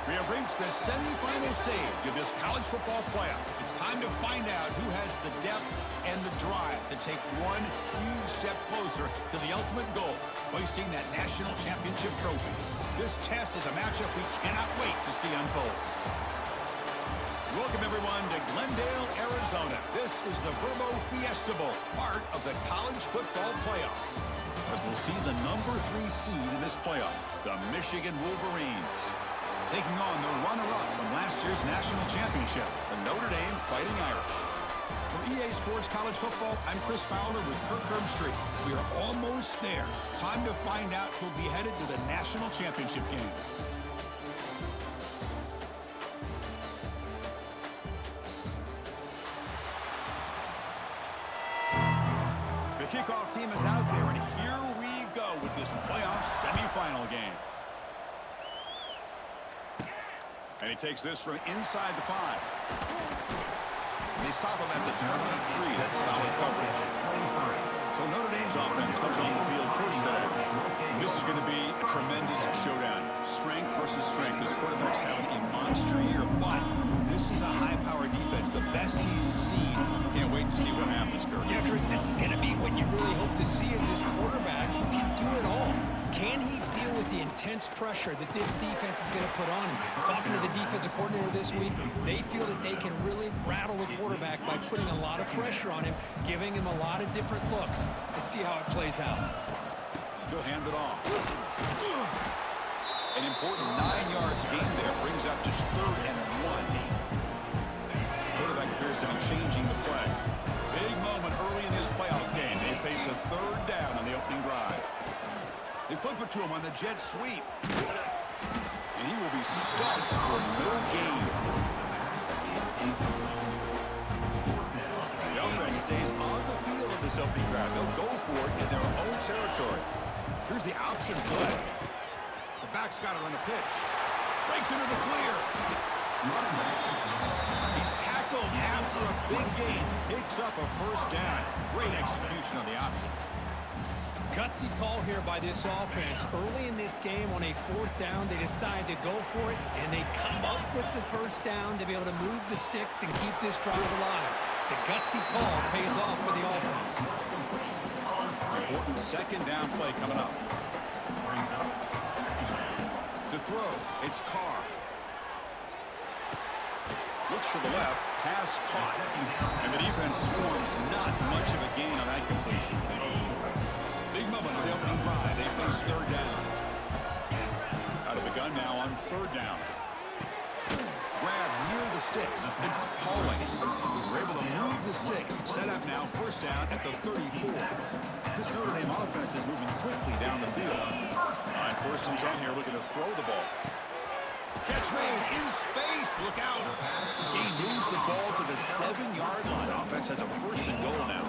We have reached the semifinal stage of this college football playoff. It's time to find out who has the depth and the drive to take one huge step closer to the ultimate goal, hoisting that national championship trophy. This test is a matchup we cannot wait to see unfold. Welcome, everyone, to Glendale, Arizona. This is the Verbo Fiesta Bowl, part of the college football playoff. As we'll see the number 3 seed in this playoff, the Michigan Wolverines, taking on the runner-up from last year's national championship, the Notre Dame Fighting Irish. For EA Sports College Football, I'm Chris Fowler with Kirk Herbstreit. We are almost there. Time to find out who'll be headed to the national championship game. The kickoff team is out there, and here we go with this playoff semifinal game. And he takes this from inside the 5. They stop him at the 23. That's solid coverage. So Notre Dame's offense comes on the field first today. And this is going to be a tremendous showdown. Strength versus strength. This quarterback's having a monster year, but this is a high-powered defense, the best he's seen. Can't wait to see what happens, Kirk. Yeah, Chris, this is going to be what you really hope to see is this quarterback who can do it all. Can he deal with the intense pressure that this defense is going to put on him? Talking to the defensive coordinator this week, they feel that they can really rattle the quarterback by putting a lot of pressure on him, giving him a lot of different looks. Let's see how it plays out. He'll hand it off. An important 9 yards gain there brings up just 3rd and 1. Quarterback appears to be changing the play. Big moment early in this playoff game. They face a 3rd down on the opening drive. They flip it to him on the jet sweep. And he will be stuffed for no gain. The offense stays on the field in this opening drive. They'll go for it in their own territory. Here's the option play. The back's got it on the pitch. Breaks into the clear. He's tackled after a big gain. Picks up a 1st down. Great execution on the option. Gutsy call here by this offense. Early in this game on a 4th down, they decide to go for it, and they come up with the 1st down to be able to move the sticks and keep this drive alive. The gutsy call pays off for the offense. Important 2nd down play coming up. To throw, it's Carr. Looks to the left, pass caught. And the defense swarms, not much of a gain on that completion. Big moment on the opening drive. They face 3rd down. Out of the gun now on 3rd down. Grab near the sticks. It's Pauling. We're able to move the sticks. Set up now, 1st down at the 34. This Notre Dame offense is moving quickly down the field. On 1st and 10 here, looking to throw the ball. Catch made in space. Look out. Gain moves the ball to the 7-yard line. Offense has a 1st and goal now.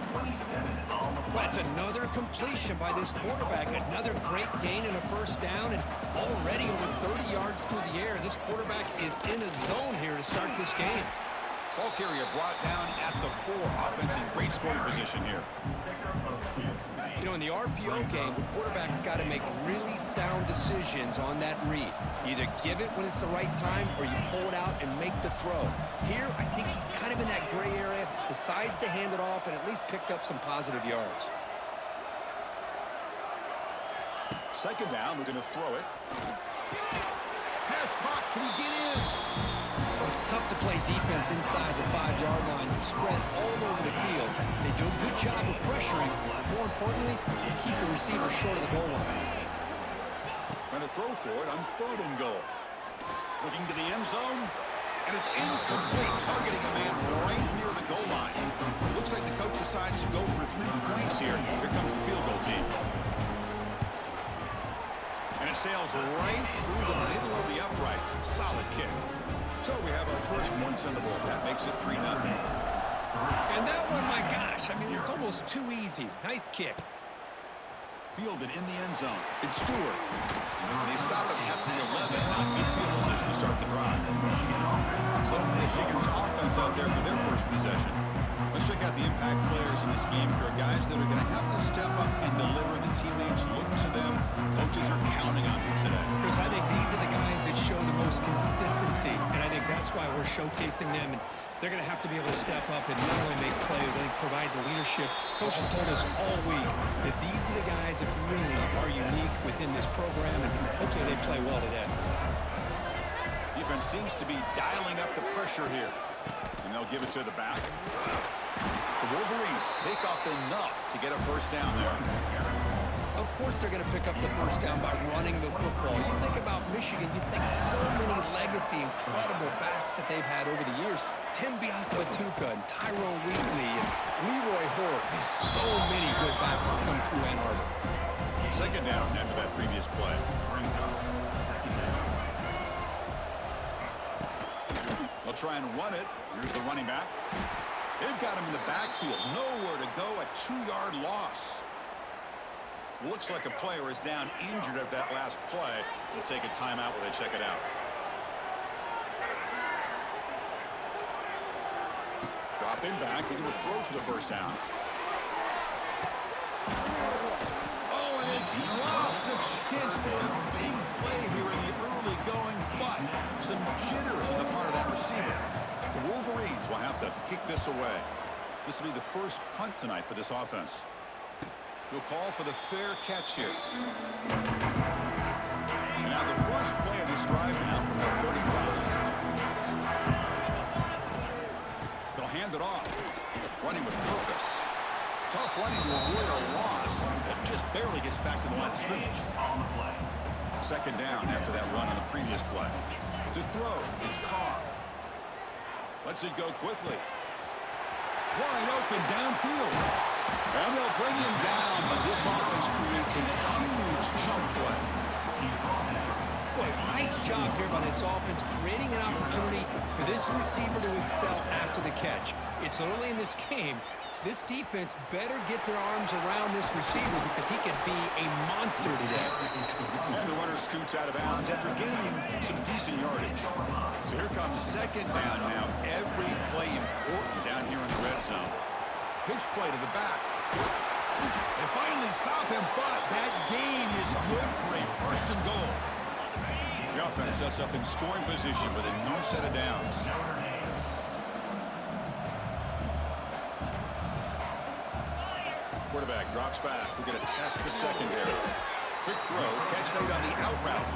That's another completion by this quarterback. Another great gain in a 1st down, and already over 30 yards through the air. This quarterback is in a zone here to start this game. Ball carrier brought down at the 4. Offense in great scoring position here. You know, in the RPO game, the quarterback's got to make really sound decisions on that read. Either give it when it's the right time or you pull it out and make the throw. Here, I think he's kind of in that gray area, decides to hand it off and at least picked up some positive yards. 2nd down, we're going to throw it. Pass caught, can he get in? Well, it's tough to play defense inside the 5-yard line. They're spread all over the field. They do a good job of pressuring. More importantly, they keep the receiver short of the goal line. Going to throw for it on 3rd and goal. Looking to the end zone, and it's incomplete, targeting a man right near the goal line. Looks like the coach decides to go for 3 points here. Here comes the field goal team. And it sails right through the middle of the uprights. Solid kick. So we have our 1st points on the board. That makes it 3-0. And that one, my gosh, I mean, it's almost too easy. Nice kick. Fielded in the end zone. It's Stewart. And they stop him at the 11. Not good field position to start the drive. So Michigan's offense out there for their 1st possession. Let's check out the impact players in this game. There are guys that are going to have to step up and deliver. The teammates look to them. Coaches defenders are counting on him today. Because I think these are the guys that show the most consistency, and I think that's why we're showcasing them. And they're going to have to be able to step up and not only make plays, I think provide the leadership. Coach has told us all week that these are the guys that really are unique within this program, and hopefully they play well today. Defense seems to be dialing up the pressure here. And they'll give it to the back. The Wolverines pick up enough to get a first down there. Of course they're going to pick up the first down by running the football. You think about Michigan, you think so many legacy, incredible backs that they've had over the years. Tim Biakabatuka and Tyrone Wheatley and Leroy Hort. Man, so many good backs have come through Ann Arbor. Second down after that previous play. They'll try and run it. Here's the running back. They've got him in the backfield. Nowhere to go. A 2-yard loss. Looks like a player is down injured at that last play. We'll take a timeout while they check it out. Drop in back. They're going to throw for the first down. Oh, and it's dropped. A chance for a big play here in the early going, but some jitters on the part of that receiver. The Wolverines will have to kick this away. This will be the first punt tonight for this offense. He'll call for the fair catch here. And now the first play of this drive now from the 35. They'll hand it off. Running with purpose. Tough running to avoid a loss that just barely gets back to the line of scrimmage. Second down after that run on the previous play. To throw, it's Carr. Lets it go quickly. Wide open downfield. And they'll bring him down, but this offense creates a huge jump play. Boy, nice job here by this offense, creating an opportunity for this receiver to excel after the catch. It's early in this game, so this defense better get their arms around this receiver because he could be a monster today. And the runner scoots out of bounds after gaining some decent yardage. So here comes second down now. Every play important down here in the red zone. Pitch play to the back. They finally stop him, but that gain is good for a first and goal. The offense sets up in scoring position with a new set of downs. Quarterback drops back. We're going to test the secondary. Quick throw, catch made on the out route.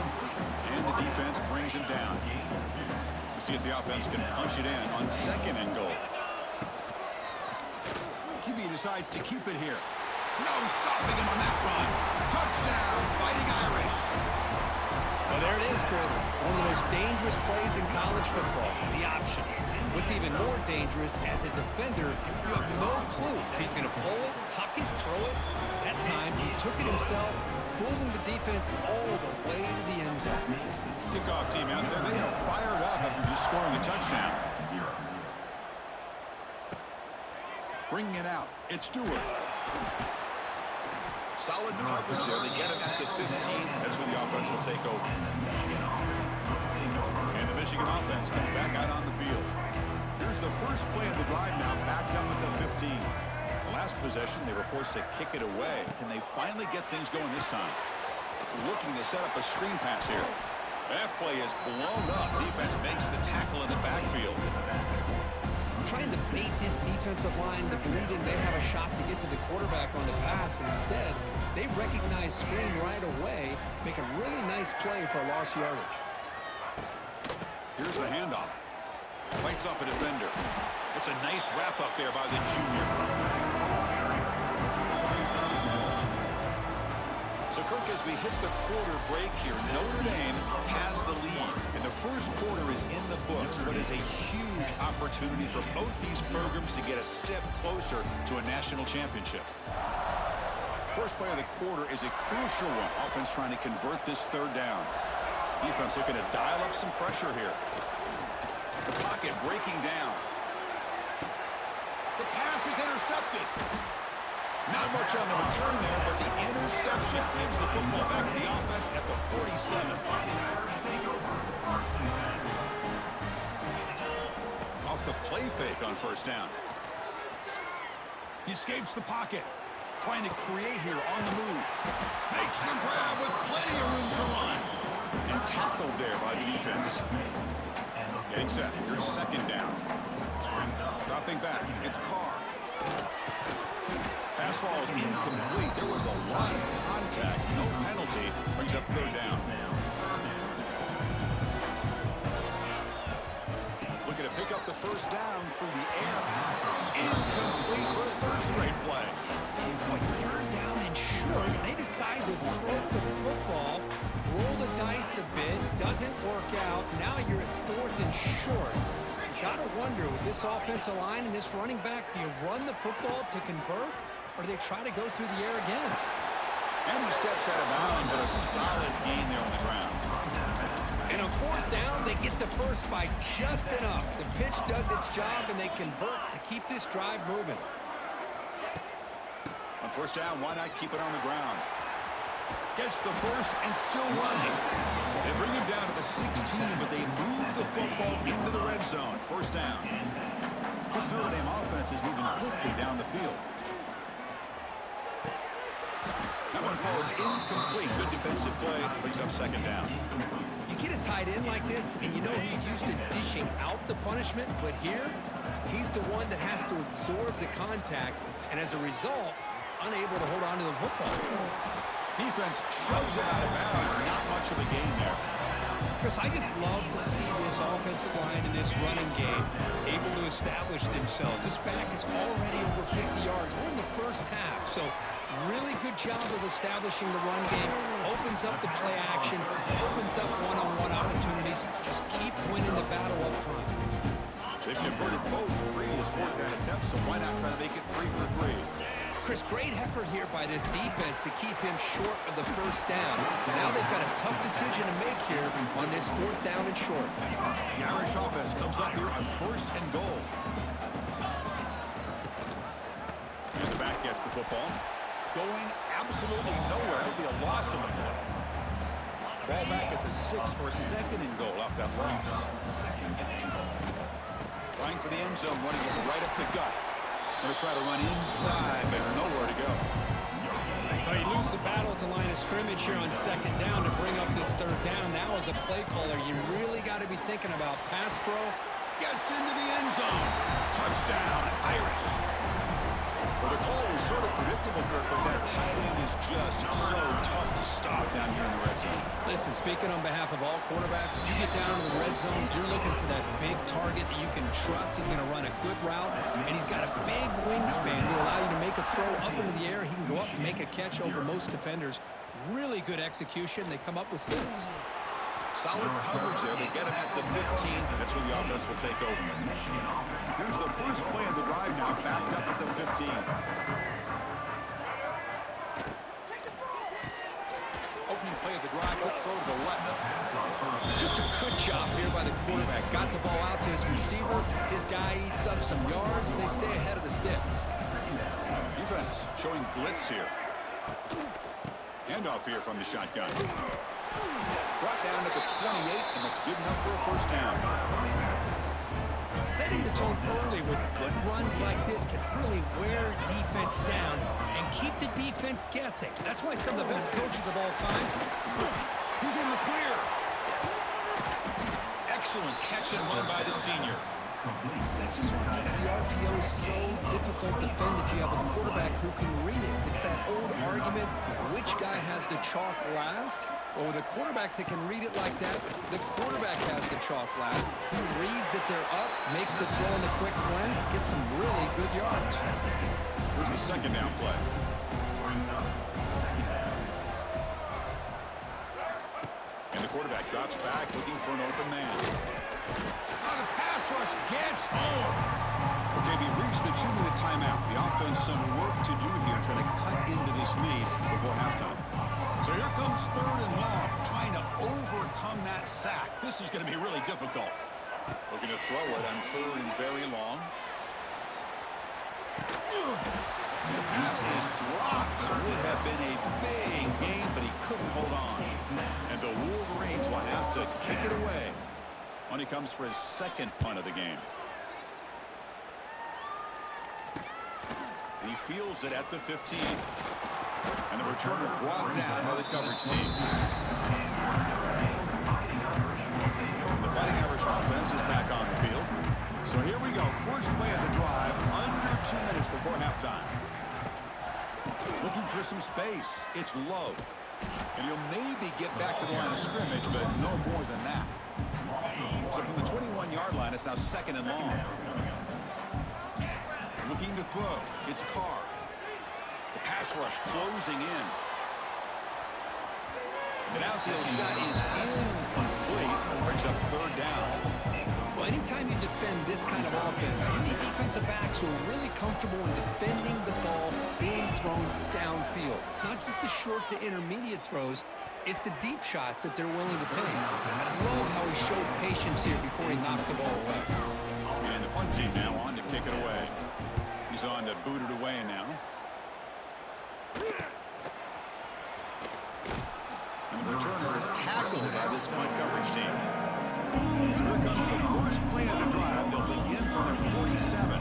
And the defense brings him down. We'll see if the offense can punch it in on second and goal. QB decides to keep it here. No stopping him on that run. Touchdown, Fighting Irish. Well, there it is, Chris. One of the most dangerous plays in college football, the option. What's even more dangerous, as a defender, you have no clue if he's going to pull it, tuck it, throw it. That time, he took it himself, fooling the defense all the way to the end zone. Kickoff team out there, they are fired up after just scoring a touchdown. Bringing it out, it's Stewart. Solid coverage there. They get him at the 15. That's where the offense will take over. And the Michigan offense comes back out on the field. Here's the first play of the drive now, backed up at the 15. The last possession, they were forced to kick it away. Can they finally get things going this time? Looking to set up a screen pass here. That play is blown up. Defense makes the tackle in the backfield. Trying to bait this defensive line to believing they have a shot to get to the quarterback on the pass. Instead, they recognize screen right away, make a really nice play for a lost yardage. Here's the handoff. Fights off a defender. It's a nice wrap up there by the junior. So, Kirk, as we hit the quarter break here, Notre Dame has the lead. And the first quarter is in the books, but is a huge opportunity for both these programs to get a step closer to a national championship. First play of the quarter is a crucial one. Offense trying to convert this third down. Defense looking to dial up some pressure here. The pocket breaking down. The pass is intercepted. Not much on the return there, but the interception gives the football back to the offense at the 47. Off the play fake on first down. He escapes the pocket. Trying to create here on the move. Makes the grab with plenty of defense. Getting set. Here's second down. Dropping back. It's Carr. Pass ball is incomplete. There was a lot of contact. No penalty. Brings up third down. Looking to pick up the first down through the air. Incomplete for a third straight play. With third down and short, they decide to throw the football, roll the dice a bit, doesn't work out. Now you're at fourth and short. You got to wonder, with this offensive line and this running back, do you run the football to convert, or do they try to go through the air again? And he steps out of bounds, but a solid gain there on the ground. And on fourth down, they get the first by just enough. The pitch does its job, and they convert to keep this drive moving. On first down, why not keep it on the ground? Gets the first and still running. They bring him down to the 16, but they move the football into the red zone. First down. This Notre Dame offense is moving quickly down the field. That one falls incomplete. Good defensive play. Brings up second down. You get a tight end like this, and you know he's used to dishing out the punishment, but here, he's the one that has to absorb the contact, and as a result, he's unable to hold on to the football. Defense shoves him out of bounds. Not much of a gain there. Chris, I just love to see this offensive line in this running game able to establish themselves. This back is already over 50 yards. We're in the first half, so really good job of establishing the run game. Opens up the play action, opens up one-on-one opportunities. Just keep winning the battle up front. They've converted both previous fourth down attempts, so why not try to make it 3 for 3? Chris, great effort here by this defense to keep him short of the first down. Now they've got a tough decision to make here on this fourth down and short. The Irish offense comes up here on first and goal. And the back gets the football. Going absolutely nowhere. It'll be a loss on the play. Ball back at the 6 for a second and goal off that loss. Trying for the end zone, running it right up the gut. Going to try to run inside, but nowhere to go. Well, you lose the battle at the line of scrimmage here on second down to bring up this third down. Now as a play caller, you really got to be thinking about pass pro. Gets into the end zone. Touchdown, Irish. Well, the call was sort of predictable, Kirk, but that tight end is just so tough to stop down here in the red zone. Listen, speaking on behalf of all quarterbacks, you get down to the red zone, you're looking for that big target that you can trust. He's going to run a good route, and he's got a big wingspan to allow you to make a throw up into the air. He can go up and make a catch over most defenders. Really good execution. They come up with 6. Solid coverage there. They get him at the 15. That's where the offense will take over. Here's the first play of the drive now, backed up at the 15. Opening play of the drive, quick throw to the left. Just a good job here by the quarterback. Got the ball out to his receiver. His guy eats up some yards. They stay ahead of the sticks. Defense showing blitz here. Handoff here from the shotgun. Brought down at the 28, and that's good enough for a first down. Setting the tone early with good runs like this can really wear defense down and keep the defense guessing. That's why some of the best coaches of all time. He's in the clear. Excellent catch and run by the senior. This is what makes the RPO so difficult to defend if you have a quarterback who can read it. It's that old argument, which guy has the chalk last? Well, with a quarterback that can read it like that, the quarterback has the chalk last. He reads that they're up, makes the throw in the quick slant, gets some really good yards. Here's the second down play. And the quarterback drops back, looking for an open man. The pass rush gets home. Okay, we reached the 2-minute timeout. The offense some work to do here, trying to cut into this lead before halftime. So here comes third and long, trying to overcome that sack. This is going to be really difficult. Looking to throw it on third and very long. And the pass is dropped. So it would have been a big game, but he couldn't hold on. And the Wolverines will have to kick it away when he comes for his second punt of the game. He fields it at the 15. And the returner brought down by the coverage team. for some space. It's Love. And he'll maybe get back to the line of scrimmage, but no more than that. So from the 21-yard line, it's now 2nd and long. Looking to throw. It's Carr. The pass rush closing in. The outfield shot is incomplete. Brings up 3rd down. Well, anytime you defend this kind of offense, you need defensive backs who are really comfortable in defending the ball being thrown downfield. It's not just the short to intermediate throws. It's the deep shots that they're willing to take. And I love how he showed patience here before he knocked the ball away. And the punt team now on to kick it away. He's on to boot it away now. And the returner is tackled by this punt coverage team. So here comes the first play of the drive. They'll begin from their 47.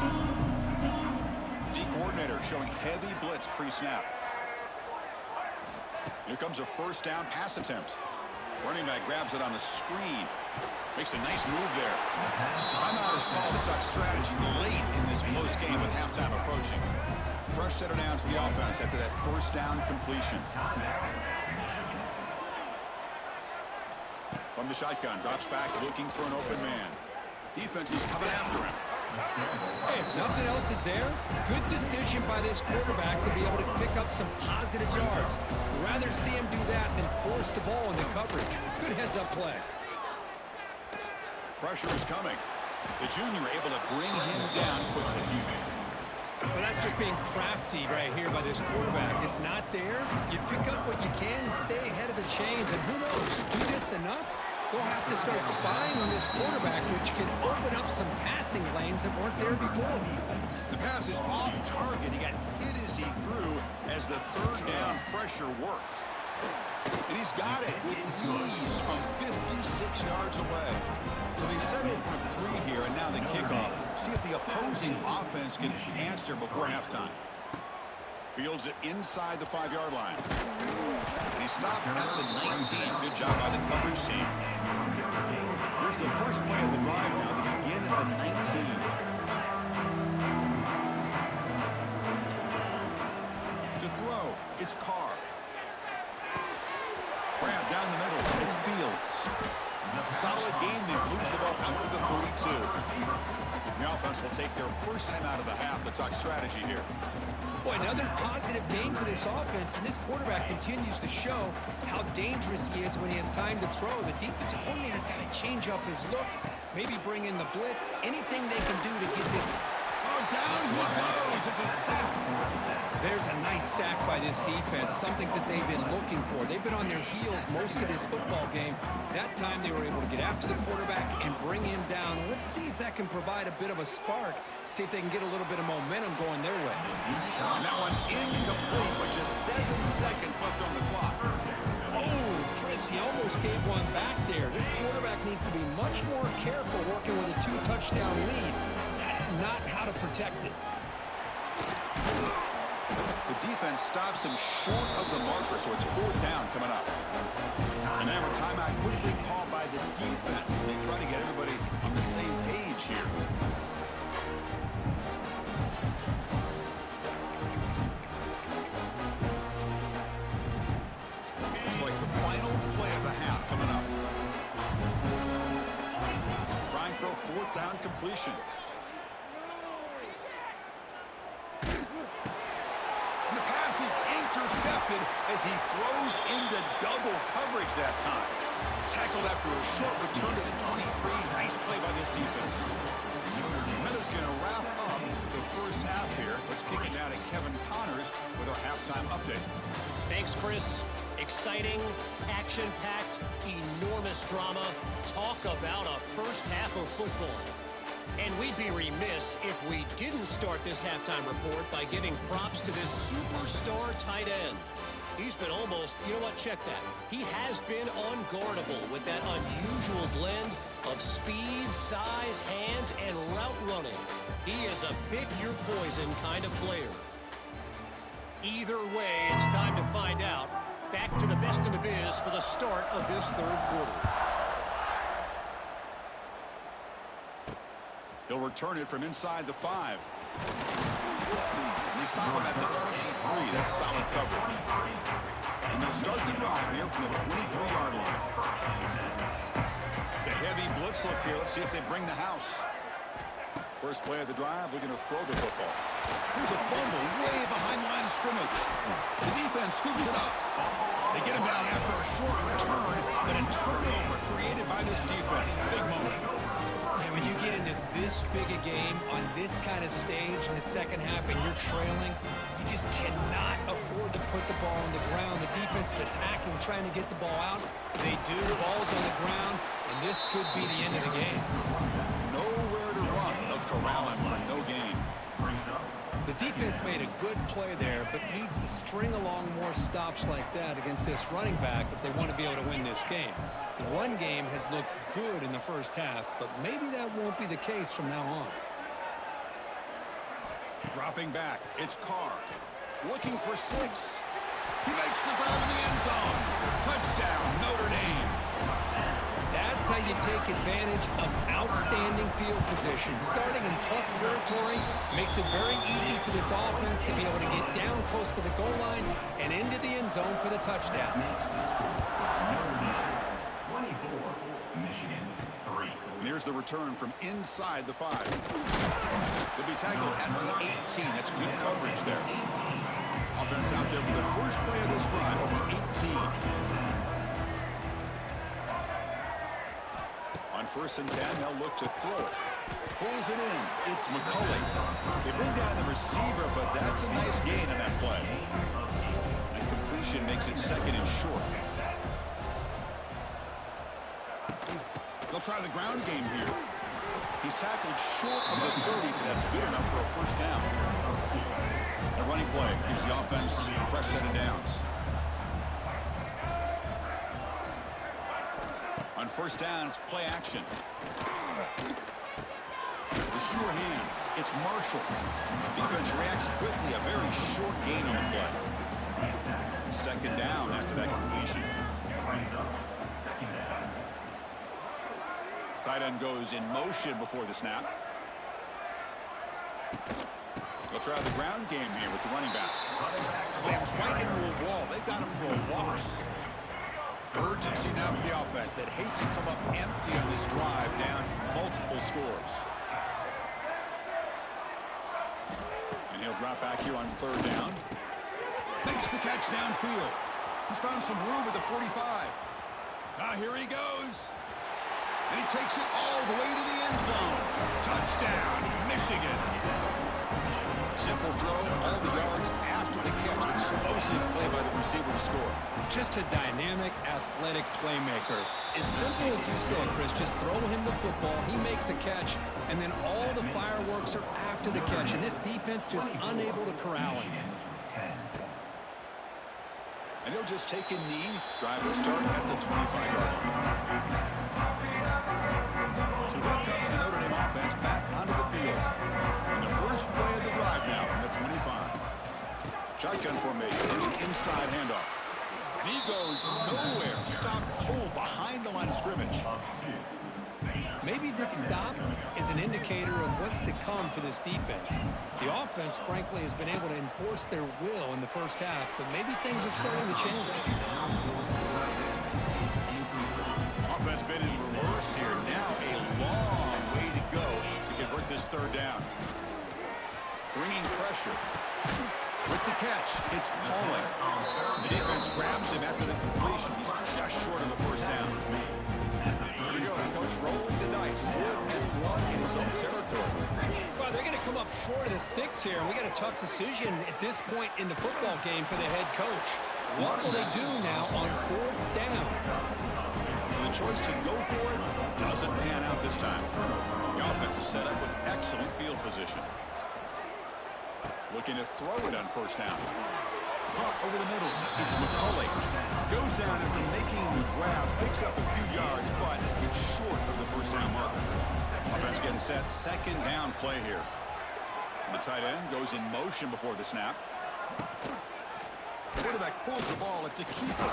D coordinator showing heavy blitz pre-snap. Here comes a 1st down pass attempt. Running back grabs it on the screen. Makes a nice move there. Timeout is called to talk strategy late in this close game with halftime approaching. Fresh set of downs for the offense after that 1st down completion. From the shotgun, drops back looking for an open man. Defense is coming after him. Hey, if nothing else is there, good decision by this quarterback to be able to pick up some positive yards. Rather see him do that than force the ball into coverage. Good heads-up play. Pressure is coming. The junior able to bring him down quickly. Well, that's just being crafty right here by this quarterback. It's not there. You pick up what you can and stay ahead of the chains. And who knows, do this enough, they'll have to start spying on this quarterback, which can open up some passing lanes that weren't there before. The pass is off target. He got hit as he threw as the 3rd down pressure worked. And he's got it with ease from 56 yards away. So they settled for 3 here, and now the kickoff. See if the opposing offense can answer before halftime. Fields it inside the 5-yard line. And he stopped at the 19. Good job by the coverage team. Here's the first play of the drive now. They begin at the 19. To throw, it's Carr. Grab down the middle. It's Fields. Solid gain there. Moves the ball out to the 42. The offense will take their first time out of the half to talk strategy here. Boy, another positive game for this offense, and this quarterback continues to show how dangerous he is when he has time to throw. The defensive coordinator's got to change up his looks, maybe bring in the blitz, anything they can do to get this. Oh, down he goes. It's a sack. There's a nice sack by this defense, something that they've been looking for. They've been on their heels most of this football game. That time they were able to get after the quarterback and bring him down. Let's see if that can provide a bit of a spark, see if they can get a little bit of momentum going their way. And that one's incomplete with just 7 seconds left on the clock. Oh, Chris, he almost gave one back there. This quarterback needs to be much more careful working with a 2-touchdown lead. That's not how to protect it. The defense stops him short of the marker, so it's 4th down coming up. And now a timeout quickly called by the defense as they try to get everybody on the same page here. Looks like the final play of the half coming up. Trying for a 4th down completion. Intercepted as he throws into double coverage that time. Tackled after a short return to the 23. Nice play by this defense. Miller's going to wrap up the first half here. Let's kick it now to Kevin Connors with our halftime update. Thanks, Chris. Exciting, action-packed, enormous drama. Talk about a first half of football. And we'd be remiss if we didn't start this halftime report by giving props to this superstar tight end. He's been almost, you know what, check that. He has been unguardable with that unusual blend of speed, size, hands, and route running. He is a pick-your-poison kind of player. Either way, it's time to find out. Back to the best in the biz for the start of this 3rd quarter. He'll return it from inside the 5. They stop him at the 23. That's solid coverage. And they'll start the drive here from the 23-yard line. It's a heavy blitz look here. Let's see if they bring the house. First play of the drive, they're going to throw the football. Here's a fumble way behind the line of scrimmage. The defense scoops it up. They get him down after a short return, but a turnover created by this defense. Big moment. And when you get into this big a game on this kind of stage in the second half and you're trailing, you just cannot afford to put the ball on the ground. The defense is attacking, trying to get the ball out. They do. The ball's on the ground, and this could be the end of the game. Nowhere to run. They'll corral him for no gain. The defense made a good play there, but needs to string along more stops like that against this running back if they want to be able to win this game. The run game has looked good in the first half, but maybe that won't be the case from now on. Dropping back, it's Carr. Looking for 6. He makes the grab in the end zone. Touchdown, Notre Dame. That's how you take advantage of outstanding field position. Starting in plus territory makes it very easy for this offense to be able to get down close to the goal line and into the end zone for the touchdown. And here's the return from inside the 5. They'll be tackled at the 18. That's good coverage there. Offense out there for the first play of this drive from the 18. On 1st and 10, they'll look to throw it. Pulls it in. It's McCulley. They bring down the receiver, but that's a nice gain on that play. And completion makes it 2nd and short. They'll try the ground game here. He's tackled short of the 30, but that's good enough for a first down. A running play gives the offense a fresh set of downs. On 1st down, it's play action. The sure hands. It's Marshall. Defense reacts quickly. A very short gain on the play. 2nd down after that completion. Tight end goes in motion before the snap. They'll try the ground game here with the running back. Slams right into a wall. They've got him for a loss. Urgency now for the offense that hates to come up empty on this drive, down multiple scores. And he'll drop back here on 3rd down. Makes the catch downfield. He's found some room at the 45. Now here he goes. And he takes it all the way to the end zone. Touchdown, Michigan. Simple throw, all the yards after the catch. Explosive play by the receiver to score. Just a dynamic, athletic playmaker. As simple as you said, Chris, just throw him the football, he makes a catch, and then all the fireworks are after the catch, and this defense just unable to corral him. And he'll just take a knee. Drive will start at the 25-yard line. So here comes the Notre Dame offense back onto the field. And the first play of the drive now from the 25. Shotgun formation. Here's an inside handoff. And he goes nowhere. Stop cold behind the line of scrimmage. Maybe this stop is an indicator of what's to come for this defense. The offense, frankly, has been able to enforce their will in the first half, but maybe things are starting to change. Offense been in reverse here. Now a long way to go to convert this 3rd down. Bringing pressure. With the catch, it's Pauling. The defense grabs him after the completion. He's just short of the first down. Here we go, coach rolling the dice. 4th and 1 in his own territory. Well, they're going to come up short of the sticks here, and we got a tough decision at this point in the football game for the head coach. What will they do now on 4th down? The choice to go for it doesn't pan out this time. The offense is set up with excellent field position. Looking to throw it on 1st down. Caught over the middle. It's McCulley. Goes down after making the grab. Picks up a few yards, but it's short of the 1st down marker. Offense getting set. 2nd down play here. And the tight end goes in motion before the snap. Quarterback pulls the ball. It's a keeper.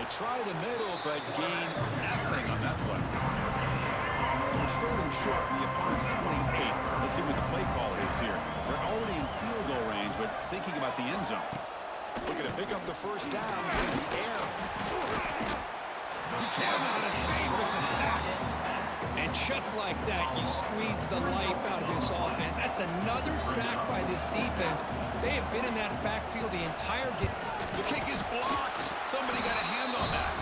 They try the middle, but gain nothing on that play. So it's 3rd and short, and the opponent's 28. Let's see what the play call is here. They're already in field goal range, but thinking about the end zone. Looking to pick up the first down in the air. He cannot escape. It's a sack. And just like that, you squeeze the life out of this offense. That's another sack by this defense. They have been in that backfield the entire game. The kick is blocked. Somebody got a hand on that.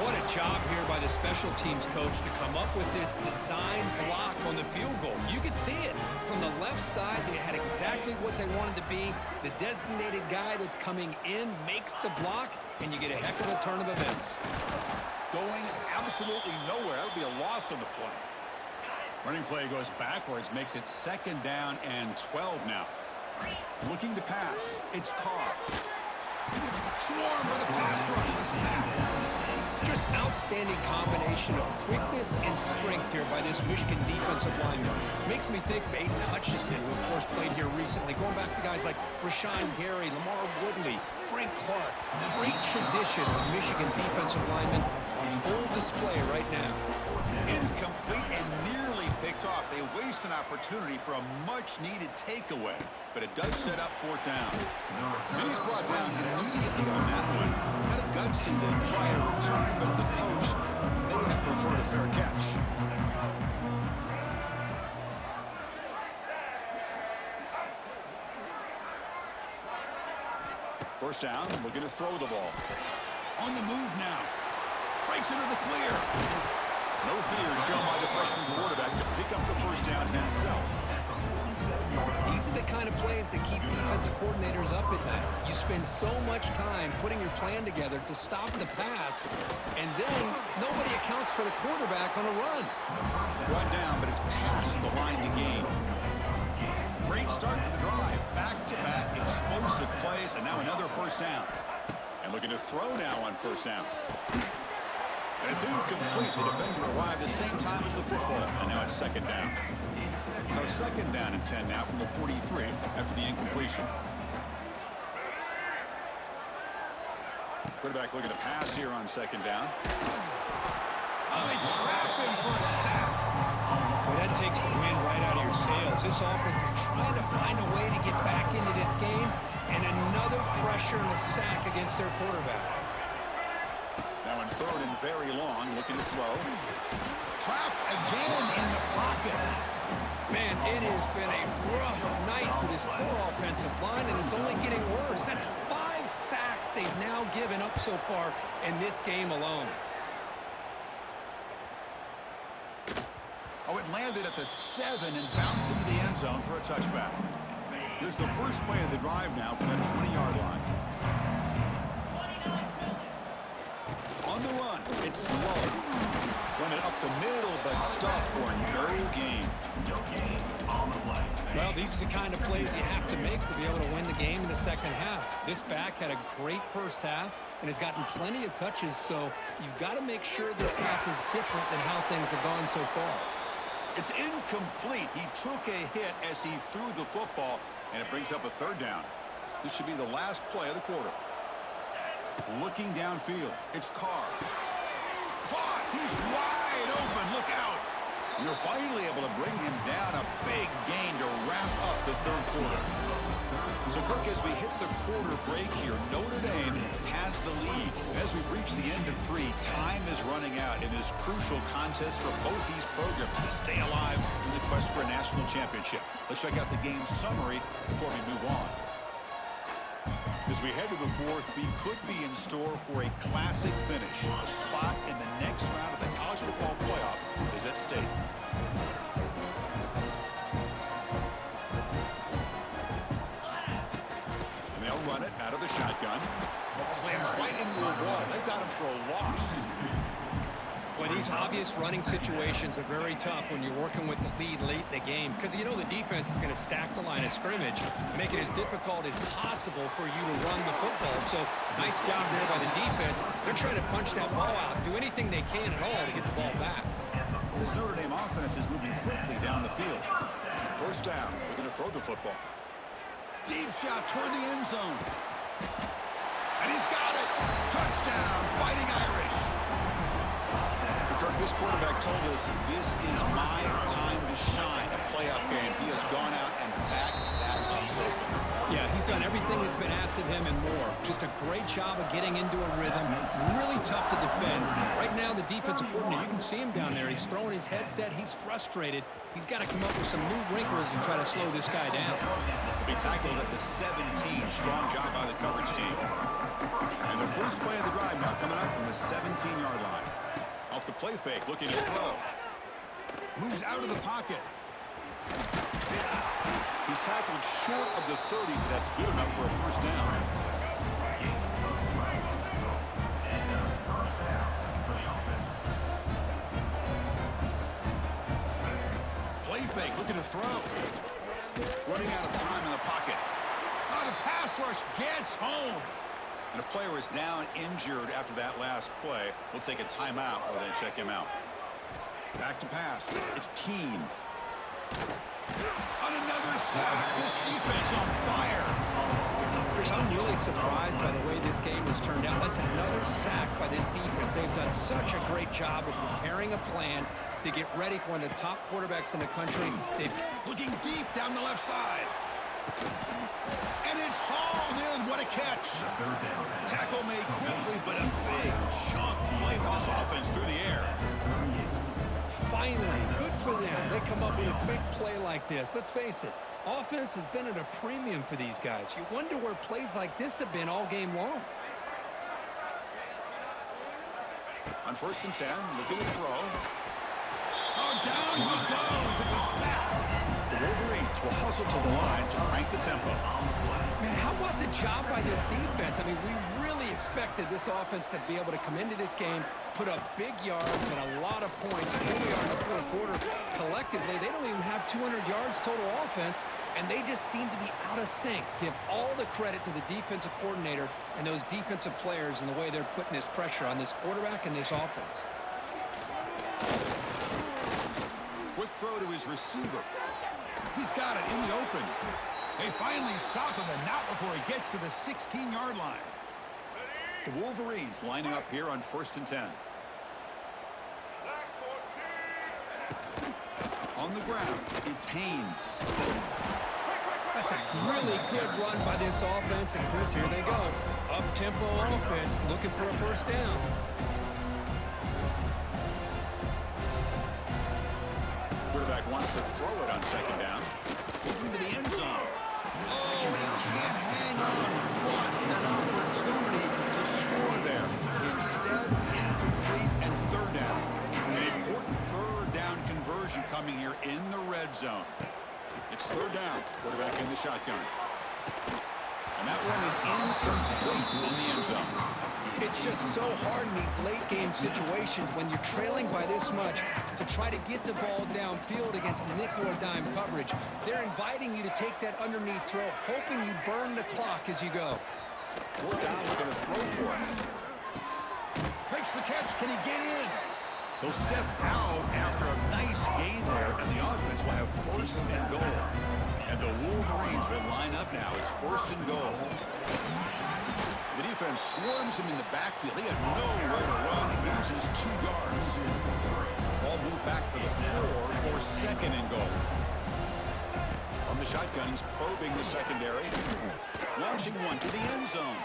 What a job here by the special teams coach to come up with this design block on the field goal. You could see it. From the left side, they had exactly what they wanted to be. The designated guy that's coming in makes the block, and you get a heck of a turn of events. Going absolutely nowhere. That would be a loss on the play. Running play goes backwards, makes it 2nd down and 12 now. Looking to pass. It's Carr. Swarm with a pass rush. A sack. Just outstanding combination of quickness and strength here by this Michigan defensive lineman. Makes me think of Aiden Hutchinson, who of course played here recently. Going back to guys like Rashawn Gary, Lamar Woodley, Frank Clark. Great tradition of Michigan defensive linemen on full display right now. Incomplete and nearly picked off. They waste an opportunity for a much-needed takeaway, but it does set up 4th down. And he's brought down immediately on that one. Had a gutsy to try a return, but the coach may have preferred a fair catch. First down, looking to throw the ball. On the move now. Breaks into the clear. No fear shown by the freshman quarterback to pick up the first down himself. These are the kind of plays that keep defensive coordinators up at night. You spend so much time putting your plan together to stop the pass, and then nobody accounts for the quarterback on a run. Brought down, but it's past the line to gain. Great start for the drive. Back-to-back explosive plays, and now another first down. And looking to throw now on first down. And it's incomplete. The defender arrived at the same time as the football, and now it's 2nd down. So 2nd down and 10 now from the 43 after the incompletion. Quarterback looking to pass here on 2nd down. Oh, they trap him for a sack. Well, that takes the wind right out of your sails. This offense is trying to find a way to get back into this game, and another pressure and a sack against their quarterback. Now in 3rd and very long, looking to throw. Trap again in the pocket. Man, it has been a rough night for this poor offensive line, and it's only getting worse. That's 5 sacks they've now given up so far in this game alone. Oh, it landed at the 7 and bounced into the end zone for a touchback. Here's the first play of the drive now from the 20-yard line. On the run, it's Love. Run it up the middle, but stuffed for no gain. Well, these are the kind of plays you have to make to be able to win the game in the 2nd half. This back had a great first half and has gotten plenty of touches, so you've got to make sure this half is different than how things have gone so far. It's incomplete. He took a hit as he threw the football, and it brings up a 3rd down. This should be the last play of the quarter. Looking downfield, it's Carr. Caught! He's wide open. Look out! And they're finally able to bring him down. A big gain to wrap up the 3rd quarter. So, Kirk, as we hit the quarter break here, Notre Dame has the lead. As we reach the end of 3, time is running out in this crucial contest for both these programs to stay alive in the quest for a national championship. Let's check out the game summary before we move on. As we head to the 4th, we could be in store for a classic finish. A spot in the next round of the college football playoff is at stake. And they'll run it out of the shotgun. Slams right into the wall. They've got him for a loss. Boy, these obvious running situations are very tough when you're working with the lead late in the game, because you know the defense is going to stack the line of scrimmage, make it as difficult as possible for you to run the football. So nice job there by the defense. They're trying to punch that ball out, do anything they can at all to get the ball back. This Notre Dame offense is moving quickly down the field. First down, they're going to throw the football. Deep shot toward the end zone. And he's got it. Touchdown, Fighting Irish. Kirk, this quarterback told us this is my time to shine. A playoff game. He has gone out and backed that so far. Yeah, he's done everything that's been asked of him and more. Just a great job of getting into a rhythm. Really tough to defend. Right now, the defensive coordinator, you can see him down there. He's throwing his headset. He's frustrated. He's got to come up with some new wrinkles to try to slow this guy down. He tackled at the 17. Strong job by the coverage team. And the first play of the drive now coming up from the 17-yard line. Off the play fake, looking to throw. Moves out of the pocket. He's tackled short of the 30, but that's good enough for a first down. Play fake, looking to throw. Running out of time in the pocket. Oh, the pass rush gets home. And a player is down injured after that last play. We'll take a timeout or then check him out. Back to pass. It's Keene. On another sack. This defense on fire. Chris, I'm really surprised by the way this game has turned out. That's another sack by this defense. They've done such a great job of preparing a plan to get ready for one of the top quarterbacks in the country. They've looking deep down the left side. And it's hauled in. What a catch. Tackle made quickly, but a big chunk play for this offense through the air. Finally, good for them. They come up with a big play like this. Let's face it, offense has been at a premium for these guys. You wonder where plays like this have been all game long. On 1st and 10, looking to throw. Oh, down he goes. It's a sack. The Wolverines will hustle to the line to crank the tempo. Man, how about the job by this defense? I mean, we really expected this offense to be able to come into this game, put up big yards and a lot of points. And here we are in the fourth quarter. Collectively, they don't even have 200 yards total offense, and they just seem to be out of sync. Give all the credit to the defensive coordinator and those defensive players and the way they're putting this pressure on this quarterback and this offense. Quick throw to his receiver. He's got it in the open. They finally stop him, and not before he gets to the 16-yard line. The Wolverines lining up here on 1st and 10. On the ground, it's Haynes. That's a really good run by this offense, and Chris, here they go. Up-tempo offense looking for a first down. Quarterback wants to throw it on 2nd down. Looking to the end zone. Oh, he can't hang on. What an opportunity to score there. Instead, incomplete and 3rd down. An important 3rd down conversion coming here in the red zone. It's 3rd down. Quarterback in the shotgun. And that one is incomplete in the end zone. It's just so hard in these late-game situations when you're trailing by this much to try to get the ball downfield against nickel or dime coverage. They're inviting you to take that underneath throw, hoping you burn the clock as you go. 4th down, we're going to throw for it. Makes the catch. Can he get in? He'll step out after a nice gain there, and the offense will have 1st and goal. And the Wolverines will line up now. It's 1st and goal. The defense swarms him in the backfield. He had nowhere to run. He loses 2 yards. Ball moved back to the 4 for 2nd and goal. From the shotgun, he's probing the secondary. Launching one to the end zone.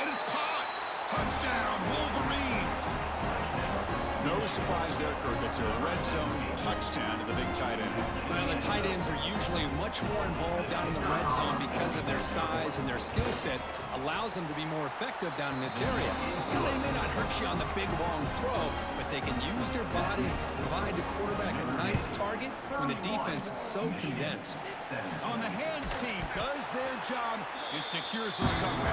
And it's caught. Touchdown, Wolverines. No surprise there, Kirk. It's a red zone touchdown to the big tight end. Well, the tight ends are usually much more involved down in the red zone because of their size and their skill set allows them to be more effective down in this area. Now, they may not hurt you on the big, long throw, but they can use their bodies to provide the quarterback a nice target when the defense is so condensed. On the hands team does their job and secures the recovery.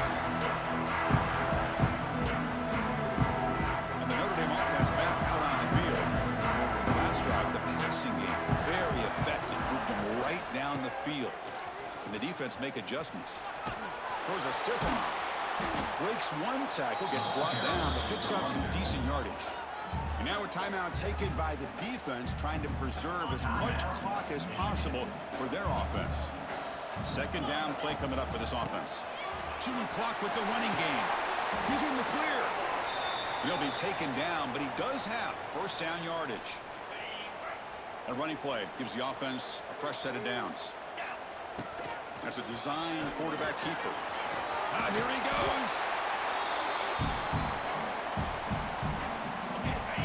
And the Notre Dame offense back out on the field. Last drive, the passing game, very effective. Moved them right down the field. Can the defense make adjustments? Throws a stiff one. Breaks one tackle, gets brought down, but picks up some decent yardage. And now a timeout taken by the defense, trying to preserve as much clock as possible for their offense. 2nd down play coming up for this offense. Chewing clock with the running game. He's in the clear. He'll be taken down, but he does have 1st down yardage. A running play gives the offense a fresh set of downs. That's a design quarterback keeper. Here he goes.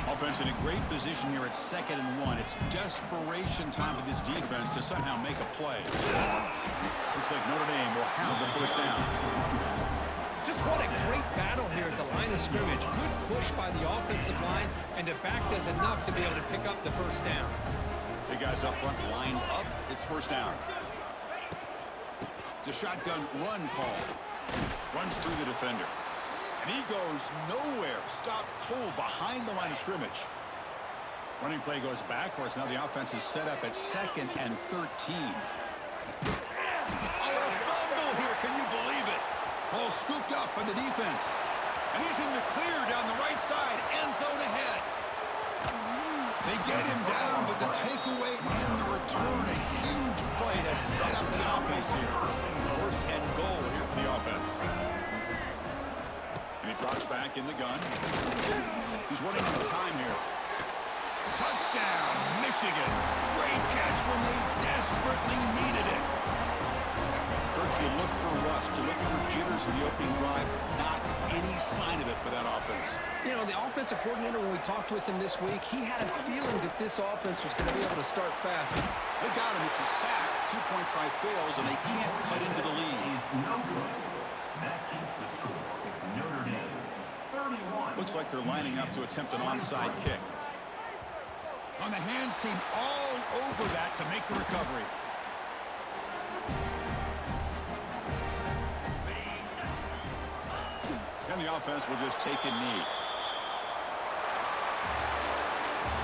Offense in a great position here at 2nd and 1. It's desperation time for this defense to somehow make a play. Looks like Notre Dame will have the first down. Just what a great battle here at the line of scrimmage. Good push by the offensive line, and the back does enough to be able to pick up the first down. Big guys up front lined up. It's first down. It's a shotgun run call. Runs through the defender. And he goes nowhere. Stop cold behind the line of scrimmage. Running play goes backwards. Now the offense is set up at 2nd and 13. Oh, a fumble here. Can you believe it? Ball scooped up by the defense. And he's in the clear down the right side. End zone ahead. They get him down, but the takeaway and the return, a huge play to set up the offense here. First and goal here for the offense. And he drops back in the gun. He's running out of time here. Touchdown, Michigan. Great catch when they desperately needed it. Kirk, you look for rust, you look for jitters in the opening drive. Not any sign of it for that offense. You know, the offensive coordinator, when we talked with him this week, he had a feeling that this offense was going to be able to start fast. They've got him. It's a sack. 2-point try fails, and they can't cut into the lead. Looks like they're lining up to attempt an onside kick. On the hands team all over that to make the recovery. And the offense will just take a knee.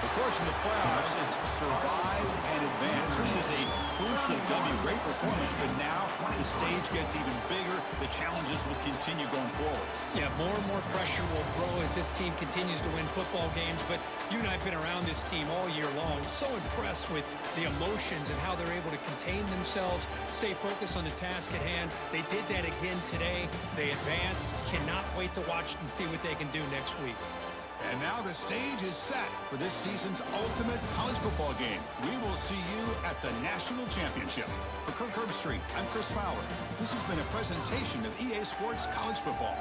The course in the playoffs is survive and advance. This is a crucial W. Great performance, but now the stage gets even bigger. The challenges will continue going forward. Yeah, more and more pressure will grow as this team continues to win football games, but you and I have been around this team all year long. So impressed with the emotions and how they're able to contain themselves, stay focused on the task at hand. They did that again today. They advance. Cannot wait to watch and see what they can do next week. And now the stage is set for this season's ultimate college football game. We will see you at the National Championship. For Kirk Herbstreit, I'm Chris Fowler. This has been a presentation of EA Sports College Football.